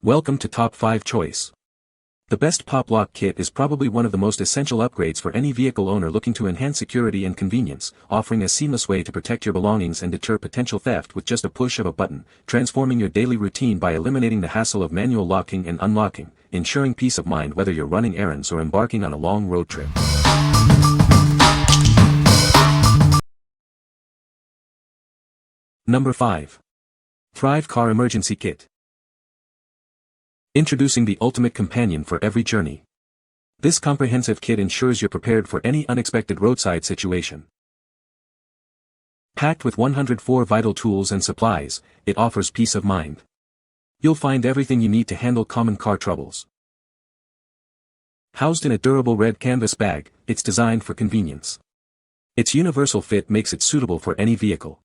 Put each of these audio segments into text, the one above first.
Welcome to Top 5 Choice. The best pop lock kit is probably one of the most essential upgrades for any vehicle owner looking to enhance security and convenience, offering a seamless way to protect your belongings and deter potential theft with just a push of a button, transforming your daily routine by eliminating the hassle of manual locking and unlocking, ensuring peace of mind whether you're running errands or embarking on a long road trip. Number 5. Thrive Car Emergency Kit. Introducing the ultimate companion for every journey. This comprehensive kit ensures you're prepared for any unexpected roadside situation. Packed with 104 vital tools and supplies, it offers peace of mind. You'll find everything you need to handle common car troubles. Housed in a durable red canvas bag, it's designed for convenience. Its universal fit makes it suitable for any vehicle.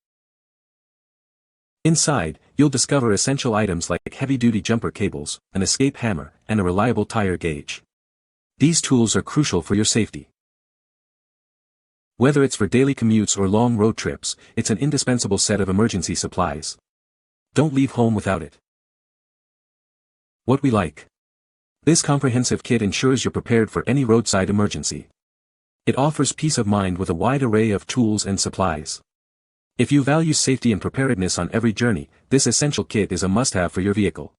Inside, you'll discover essential items like heavy-duty jumper cables, an escape hammer, and a reliable tire gauge. These tools are crucial for your safety. Whether it's for daily commutes or long road trips, it's an indispensable set of emergency supplies. Don't leave home without it. What we like. This comprehensive kit ensures you're prepared for any roadside emergency. It offers peace of mind with a wide array of tools and supplies. If you value safety and preparedness on every journey, this essential kit is a must-have for your vehicle.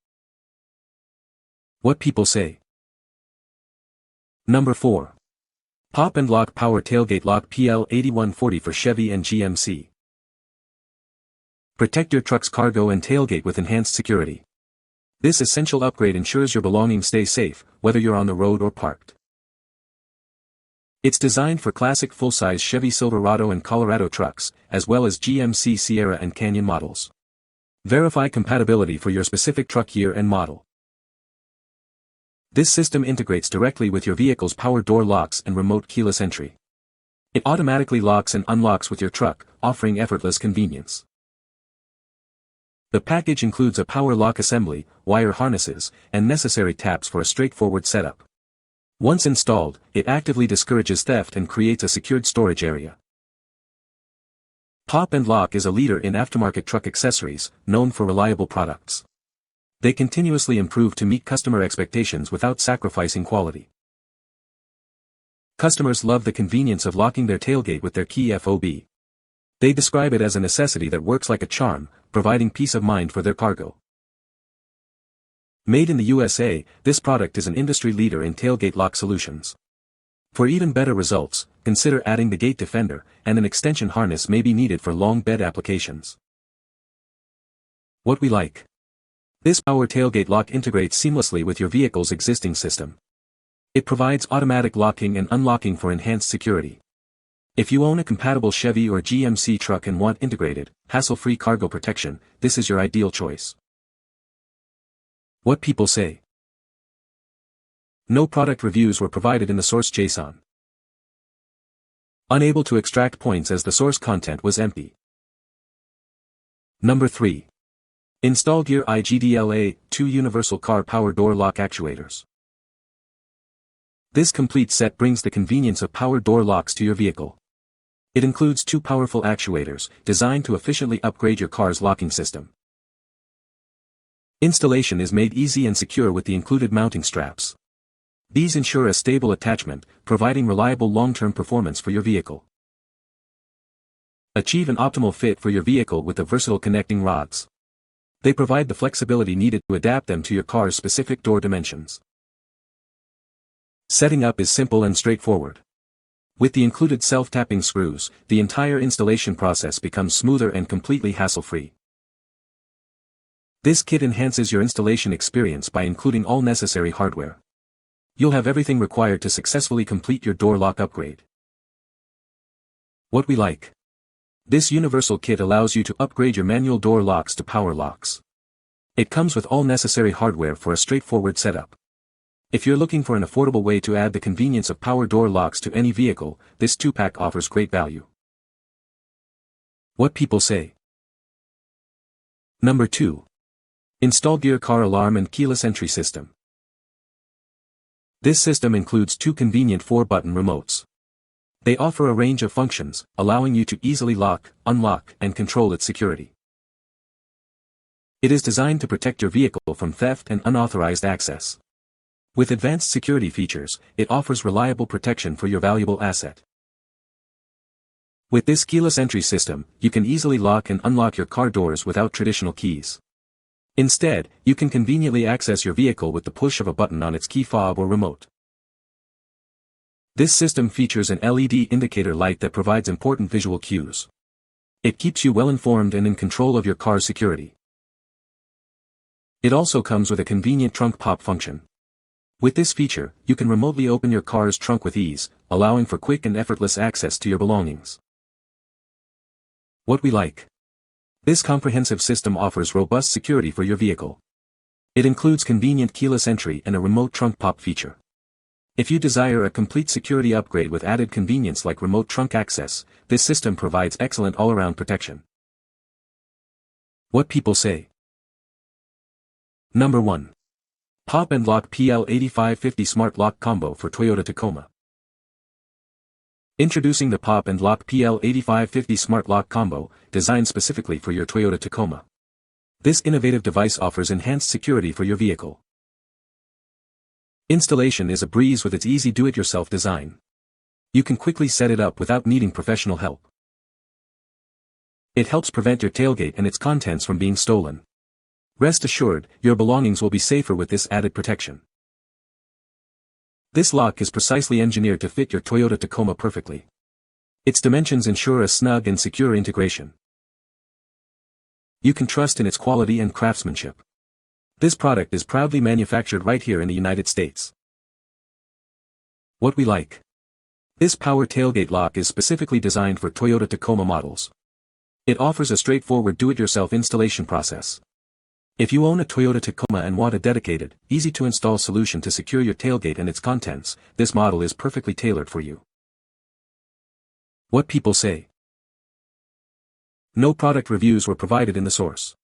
What people say. Number 4. Pop and Lock Power Tailgate Lock PL8140 for Chevy and GMC. Protect your truck's cargo and tailgate with enhanced security. This essential upgrade ensures your belongings stay safe, whether you're on the road or parked. It's designed for classic full-size Chevy Silverado and Colorado trucks, as well as GMC Sierra and Canyon models. Verify compatibility for your specific truck year and model. This system integrates directly with your vehicle's power door locks and remote keyless entry. It automatically locks and unlocks with your truck, offering effortless convenience. The package includes a power lock assembly, wire harnesses, and necessary taps for a straightforward setup. Once installed, it actively discourages theft and creates a secured storage area. Pop and Lock is a leader in aftermarket truck accessories, known for reliable products. They continuously improve to meet customer expectations without sacrificing quality. Customers love the convenience of locking their tailgate with their key fob. They describe it as a necessity that works like a charm, providing peace of mind for their cargo. Made in the USA, this product is an industry leader in tailgate lock solutions. For even better results, consider adding the gate defender, and an extension harness may be needed for long bed applications. What we like. This power tailgate lock integrates seamlessly with your vehicle's existing system. It provides automatic locking and unlocking for enhanced security. If you own a compatible Chevy or GMC truck and want integrated, hassle-free cargo protection, this is your ideal choice. What people say. No product reviews were provided in the source JSON. Unable to extract points as the source content was empty. Number 3. InstallGear IGDLA 2 Universal Car Power Door Lock Actuators. This complete set brings the convenience of power door locks to your vehicle. It includes 2 powerful actuators, designed to efficiently upgrade your car's locking system. Installation is made easy and secure with the included mounting straps. These ensure a stable attachment, providing reliable long-term performance for your vehicle. Achieve an optimal fit for your vehicle with the versatile connecting rods. They provide the flexibility needed to adapt them to your car's specific door dimensions. Setting up is simple and straightforward. With the included self-tapping screws, the entire installation process becomes smoother and completely hassle-free. This kit enhances your installation experience by including all necessary hardware. You'll have everything required to successfully complete your door lock upgrade. What we like. This universal kit allows you to upgrade your manual door locks to power locks. It comes with all necessary hardware for a straightforward setup. If you're looking for an affordable way to add the convenience of power door locks to any vehicle, this 2-pack offers great value. What people say. Number 2. InstallGear Car Alarm and Keyless Entry System. This system includes 2 convenient 4-button remotes. They offer a range of functions, allowing you to easily lock, unlock, and control its security. It is designed to protect your vehicle from theft and unauthorized access. With advanced security features, it offers reliable protection for your valuable asset. With this keyless entry system, you can easily lock and unlock your car doors without traditional keys. Instead, you can conveniently access your vehicle with the push of a button on its key fob or remote. This system features an LED indicator light that provides important visual cues. It keeps you well informed and in control of your car's security. It also comes with a convenient trunk pop function. With this feature, you can remotely open your car's trunk with ease, allowing for quick and effortless access to your belongings. What we like. This comprehensive system offers robust security for your vehicle. It includes convenient keyless entry and a remote trunk pop feature. If you desire a complete security upgrade with added convenience like remote trunk access, this system provides excellent all-around protection. What people say. Number 1. Pop and Lock PL8550 Smart Lock Combo for Toyota Tacoma. Introducing the Pop and Lock PL8550 Smart Lock Combo, designed specifically for your Toyota Tacoma. This innovative device offers enhanced security for your vehicle. Installation is a breeze with its easy do-it-yourself design. You can quickly set it up without needing professional help. It helps prevent your tailgate and its contents from being stolen. Rest assured, your belongings will be safer with this added protection. This lock is precisely engineered to fit your Toyota Tacoma perfectly. Its dimensions ensure a snug and secure integration. You can trust in its quality and craftsmanship. This product is proudly manufactured right here in the United States. What we like. This power tailgate lock is specifically designed for Toyota Tacoma models. It offers a straightforward do-it-yourself installation process. If you own a Toyota Tacoma and want a dedicated, easy-to-install solution to secure your tailgate and its contents, this model is perfectly tailored for you. What people say. No product reviews were provided in the source.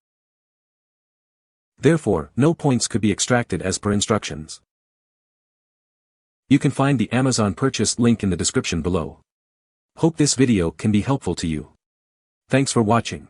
Therefore, no points could be extracted as per instructions. You can find the Amazon purchase link in the description below. Hope this video can be helpful to you. Thanks for watching.